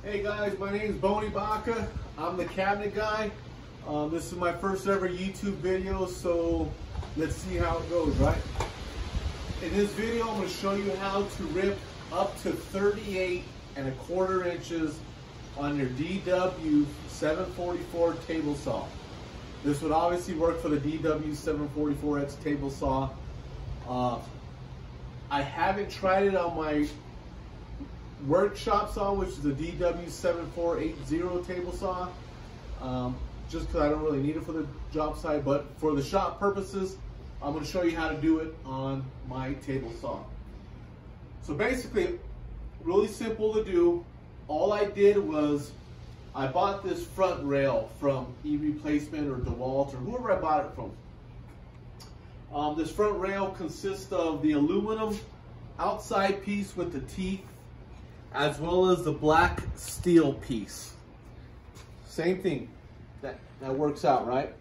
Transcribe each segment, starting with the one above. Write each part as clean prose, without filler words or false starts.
Hey guys, my name is Boney Baca. I'm the cabinet guy. This is my first ever YouTube video, so let's see how it goes, right? In this video, I'm going to show you how to rip up to 38¼ inches on your DW744 table saw. This would obviously work for the DW744X table saw. I haven't tried it on my workshop saw, which is the DW7480 table saw, just because I don't really need it for the job site, but for the shop purposes, I'm going to show you how to do it on my table saw. So basically, really simple to do. All I did was I bought this front rail from E-Replacement or Dewalt or whoever I bought it from. This front rail consists of the aluminum outside piece with the teeth, as well as the black steel piece. Same thing. That works out, right?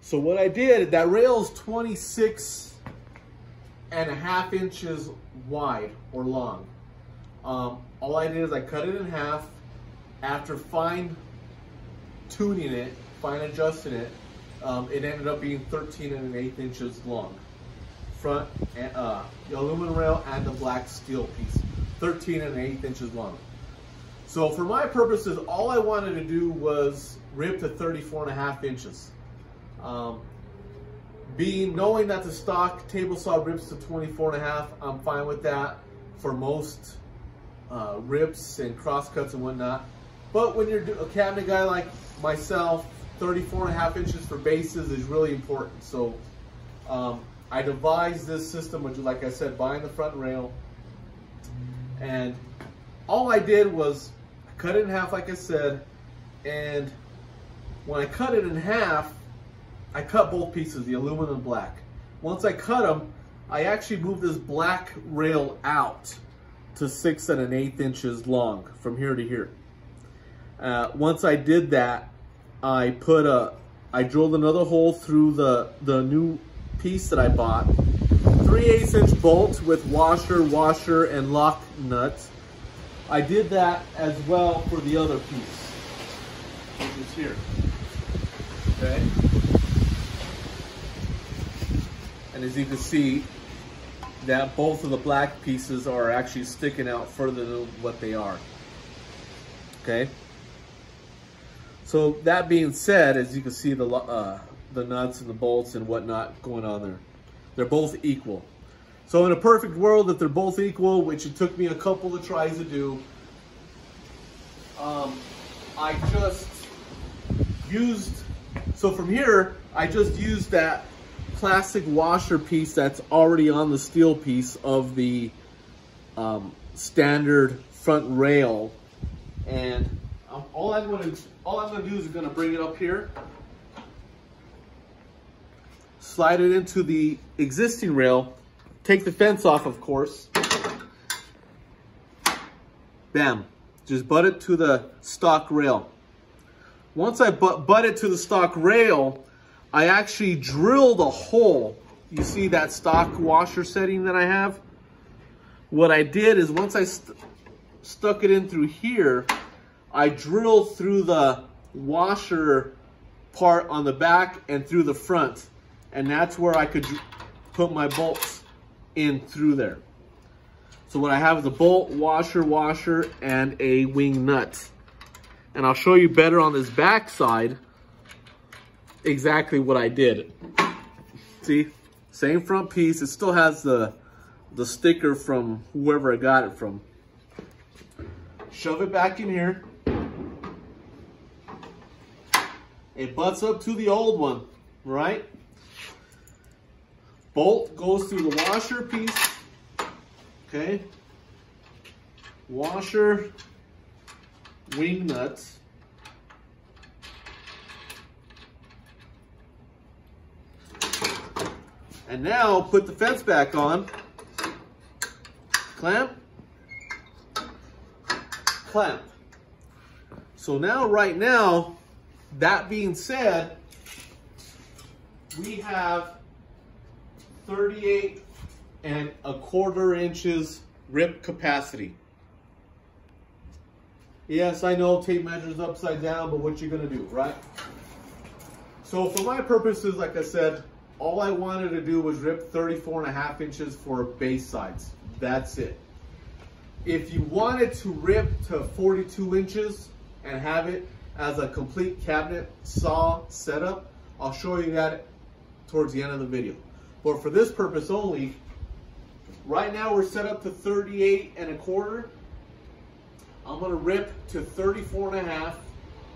So what I did, that rail is 26½ inches wide or long. All I did is I cut it in half. After fine tuning it, fine adjusting it, it ended up being 13⅛ inches long. Front and the aluminum rail and the black steel piece, 13⅛ inches long. So for my purposes, all I wanted to do was rip to 34½ inches. Knowing that the stock table saw rips to 24½, I'm fine with that for most rips and cross cuts and whatnot. But when you're a cabinet guy like myself, 34½ inches for bases is really important. So I devised this system, which, like I said, buying the front rail, and all I did was cut it in half, like I said, and when I cut it in half, I cut both pieces, the aluminum and black. Once I cut them, I actually moved this black rail out to 6⅛ inches long from here to here. Once I did that, I drilled another hole through the new piece that I bought, 3/8 inch bolt with washer, and lock nuts. I did that as well for the other piece, which is here. Okay. And as you can see, that both of the black pieces are actually sticking out further than what they are. Okay. So that being said, as you can see, the nuts and the bolts and whatnot going on there, they're both equal. So in a perfect world, if they're both equal, which it took me a couple of tries to do, I just used, so from here, I just used that plastic washer piece that's already on the steel piece of the standard front rail, and all I'm gonna do is gonna bring it up here, slide it into the existing rail, take the fence off, of course. Bam, just butt it to the stock rail. Once I butt it to the stock rail, I actually drilled a hole. You see that stock washer setting that I have? What I did is once I stuck it in through here, I drilled through the washer part on the back and through the front. And that's where I could put my bolts in through there. So what I have is a bolt, washer, and a wing nut. And I'll show you better on this back side exactly what I did. See, same front piece. It still has the sticker from whoever I got it from. Shove it back in here. It butts up to the old one, right? Bolt goes through the washer piece. Okay. Washer, wing nuts. And now put the fence back on. Clamp. Clamp. So now, right now, that being said, we have 38¼ inches rip capacity. Yes, I know tape measures upside down, but what you gonna do, right? So for my purposes, like I said, all I wanted to do was rip 34.5 inches for base sides. That's it. If you wanted to rip to 42 inches and have it as a complete cabinet saw setup, I'll show you that towards the end of the video. But for this purpose only, right now we're set up to 38.25. I'm gonna rip to 34.5.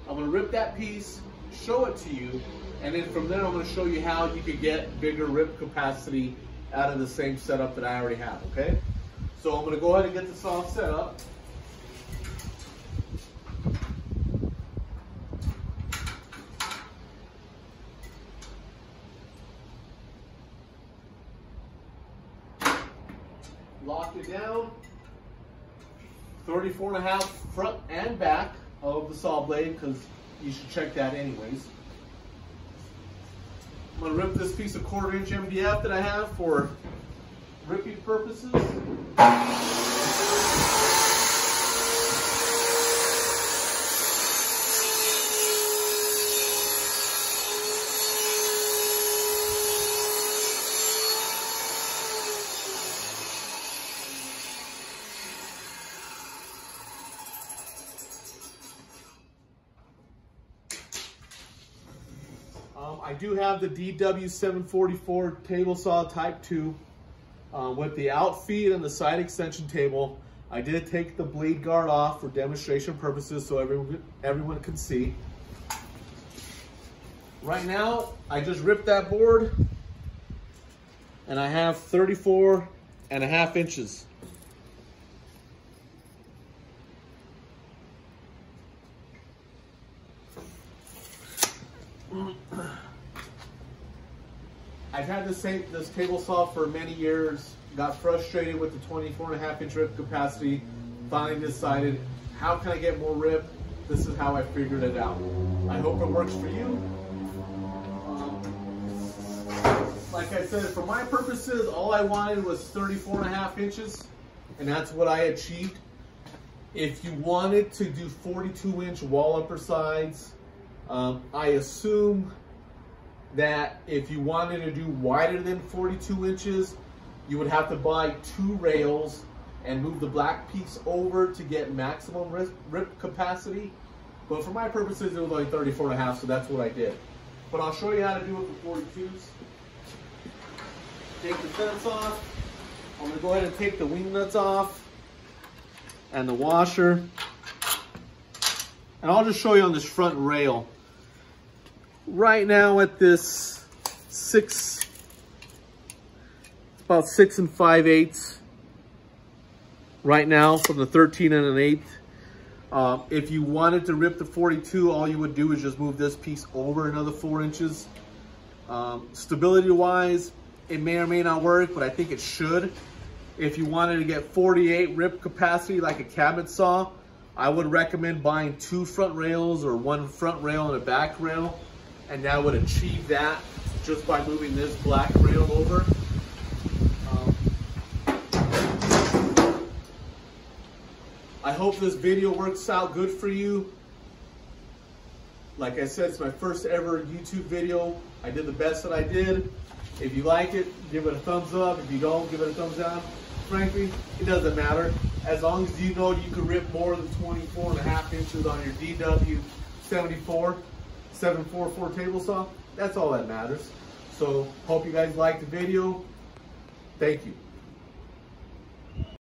I'm gonna rip that piece, show it to you, and then from there I'm gonna show you how you could get bigger rip capacity out of the same setup that I already have, okay? So I'm gonna go ahead and get the saw set up. Lock it down. 34.5 front and back of the saw blade, because you should check that anyways. I'm going to rip this piece of 1/4 inch MDF that I have for ripping purposes. I do have the DW744 table saw type 2 with the outfeed and the side extension table. I did take the bleed guard off for demonstration purposes so everyone can see. Right now, I just ripped that board and I have 34.5 inches. I've had this table saw for many years, got frustrated with the 24.5 inch rip capacity, finally decided, how can I get more rip? This is how I figured it out. I hope it works for you. Like I said, for my purposes, all I wanted was 34.5 inches, and that's what I achieved. If you wanted to do 42 inch wall upper sides, I assume that if you wanted to do wider than 42 inches, you would have to buy 2 rails and move the black piece over to get maximum rip capacity. But for my purposes, it was only 34.5, so that's what I did. But I'll show you how to do it for 42s. Take the fence off. I'm gonna go ahead and take the wing nuts off and the washer. And I'll just show you on this front rail. Right now at this about 6 5/8 right now from the 13 1/8. If you wanted to rip the 42, all you would do is just move this piece over another 4 inches. Stability wise, it may or may not work, but I think it should. If you wanted to get 48 rip capacity like a cabinet saw, I would recommend buying 2 front rails or 1 front rail and a back rail. And that would achieve that just by moving this black rail over. I hope this video works out good for you. Like I said, it's my first ever YouTube video. I did the best that I did. If you like it, give it a thumbs up. If you don't, give it a thumbs down. Frankly, it doesn't matter. As long as you know you can rip more than 24.5 inches on your DW744 table saw, that's all that matters. So hope you guys liked the video. Thank you.